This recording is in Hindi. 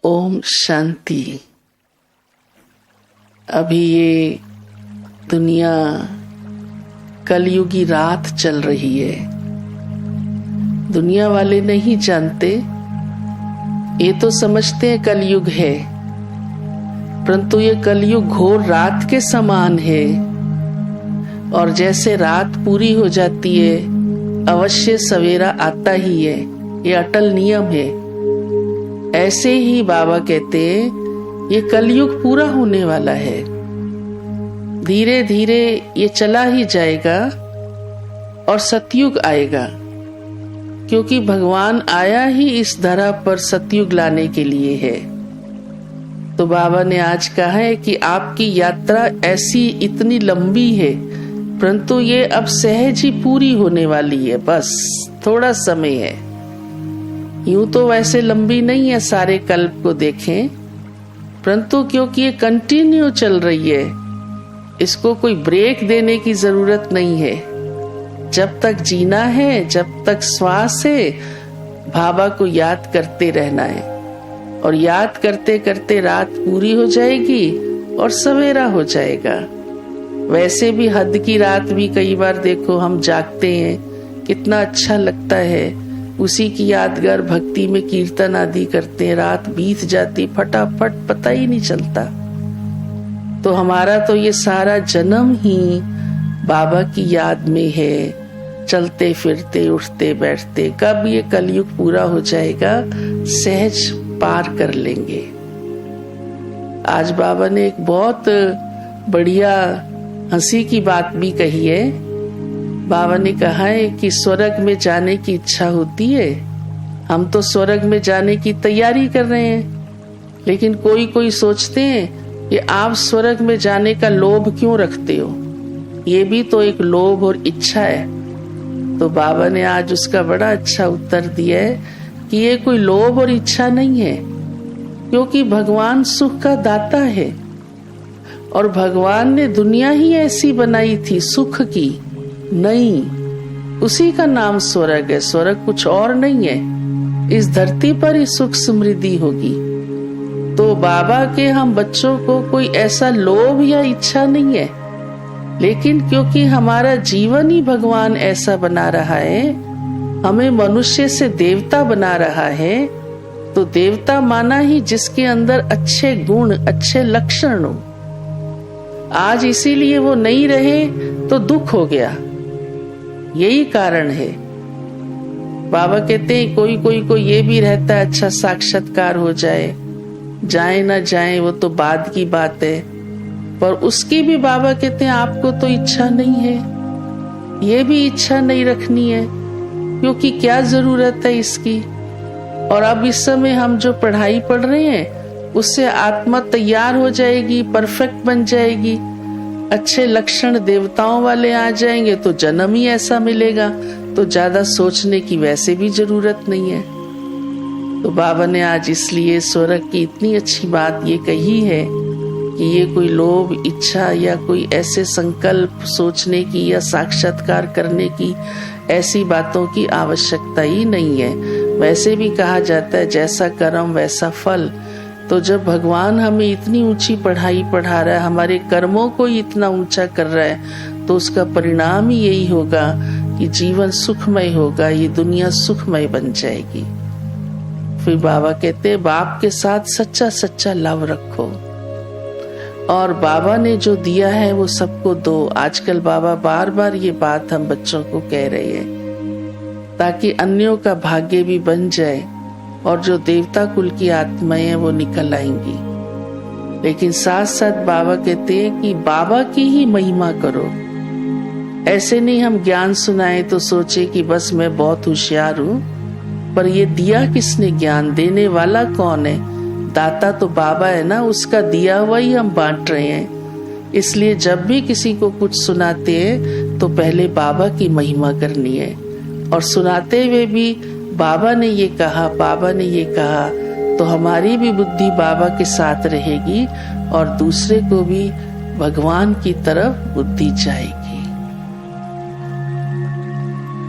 ओम शांति। अभी ये दुनिया कलयुगी रात चल रही है। दुनिया वाले नहीं जानते, ये तो समझते हैं कलयुग है, परंतु ये कलयुग घोर रात के समान है। और जैसे रात पूरी हो जाती है, अवश्य सवेरा आता ही है, ये अटल नियम है। ऐसे ही बाबा कहते हैं ये कलयुग पूरा होने वाला है। धीरे धीरे ये चला ही जाएगा और सतयुग आएगा, क्योंकि भगवान आया ही इस धरा पर सतयुग लाने के लिए है। तो बाबा ने आज कहा है कि आपकी यात्रा ऐसी इतनी लंबी है, परंतु ये अब सहज ही पूरी होने वाली है। बस थोड़ा समय है। यूं तो वैसे लंबी नहीं है सारे कल्प को देखें, परंतु क्योंकि ये कंटिन्यू चल रही है, इसको कोई ब्रेक देने की जरूरत नहीं है। जब तक जीना है, जब तक श्वास है, बाबा को याद करते रहना है। और याद करते करते रात पूरी हो जाएगी और सवेरा हो जाएगा। वैसे भी हद की रात भी कई बार देखो हम जागते हैं, कितना अच्छा लगता है। उसी की यादगार भक्ति में कीर्तन आदि करते हैं, रात बीत जाती फटाफट, पता ही नहीं चलता। तो हमारा तो ये सारा जन्म ही बाबा की याद में है, चलते फिरते उठते बैठते। कब ये कलयुग पूरा हो जाएगा, सहज पार कर लेंगे। आज बाबा ने एक बहुत बढ़िया हंसी की बात भी कही है। बाबा ने कहा है कि स्वर्ग में जाने की इच्छा होती है, हम तो स्वर्ग में जाने की तैयारी कर रहे हैं, लेकिन कोई कोई सोचते हैं कि आप स्वर्ग में जाने का लोभ क्यों रखते हो, ये भी तो एक लोभ और इच्छा है। तो बाबा ने आज उसका बड़ा अच्छा उत्तर दिया है कि ये कोई लोभ और इच्छा नहीं है, क्योंकि भगवान सुख का दाता है और भगवान ने दुनिया ही ऐसी बनाई थी सुख की। नहीं, उसी का नाम स्वर्ग है, स्वर्ग कुछ और नहीं है। इस धरती पर ही सुख समृद्धि होगी। तो बाबा के हम बच्चों को कोई ऐसा लोभ या इच्छा नहीं है, लेकिन क्योंकि हमारा जीवन ही भगवान ऐसा बना रहा है, हमें मनुष्य से देवता बना रहा है, तो देवता माना ही जिसके अंदर अच्छे गुण, अच्छे लक्षण हो। आज इसीलिए वो नहीं रहे तो दुख हो गया, यही कारण है। बाबा कहते हैं कोई कोई को ये भी रहता है अच्छा साक्षात्कार हो जाए, जाए ना जाए वो तो बाद की बात है, पर उसकी भी बाबा कहते हैं आपको तो इच्छा नहीं है, ये भी इच्छा नहीं रखनी है, क्योंकि क्या जरूरत है इसकी। और अब इस समय हम जो पढ़ाई पढ़ रहे हैं उससे आत्मा तैयार हो जाएगी, परफेक्ट बन जाएगी, अच्छे लक्षण देवताओं वाले आ जाएंगे तो जन्म ही ऐसा मिलेगा, तो ज्यादा सोचने की वैसे भी जरूरत नहीं है। तो बाबा ने आज इसलिए स्वर्ग की इतनी अच्छी बात ये कही है कि ये कोई लोभ, इच्छा या कोई ऐसे संकल्प सोचने की या साक्षात्कार करने की ऐसी बातों की आवश्यकता ही नहीं है। वैसे भी कहा जाता है जैसा कर्म वैसा फल। तो जब भगवान हमें इतनी ऊंची पढ़ाई पढ़ा रहा है, हमारे कर्मों को ही इतना ऊंचा कर रहा है, तो उसका परिणाम ही यही होगा कि जीवन सुखमय होगा, ये दुनिया सुखमय बन जाएगी। फिर बाबा कहते हैं बाप के साथ सच्चा सच्चा लव रखो, और बाबा ने जो दिया है वो सबको दो। आजकल बाबा बार बार ये बात हम बच्चों को कह रहे हैं, ताकि अन्यों का भाग्य भी बन जाए और जो देवता कुल की आत्माएं हैं वो निकल आएंगी। लेकिन साथ साथ बाबा कहते हैं कि बाबा की ही महिमा करो। ऐसे नहीं हम ज्ञान सुनाए तो सोचे कि बस मैं बहुत होशियार हूँ, पर ये दिया किसने ज्ञान, देने वाला कौन है? दाता तो बाबा है ना, उसका दिया हुआ ही हम बांट रहे हैं। इसलिए जब भी किसी को कुछ सुनाते हैं तो पहले बाबा की महिमा करनी है, और सुनाते हुए भी बाबा ने ये कहा, बाबा ने ये कहा, तो हमारी भी बुद्धि बाबा के साथ रहेगी और दूसरे को भी भगवान की तरफ बुद्धि जाएगी।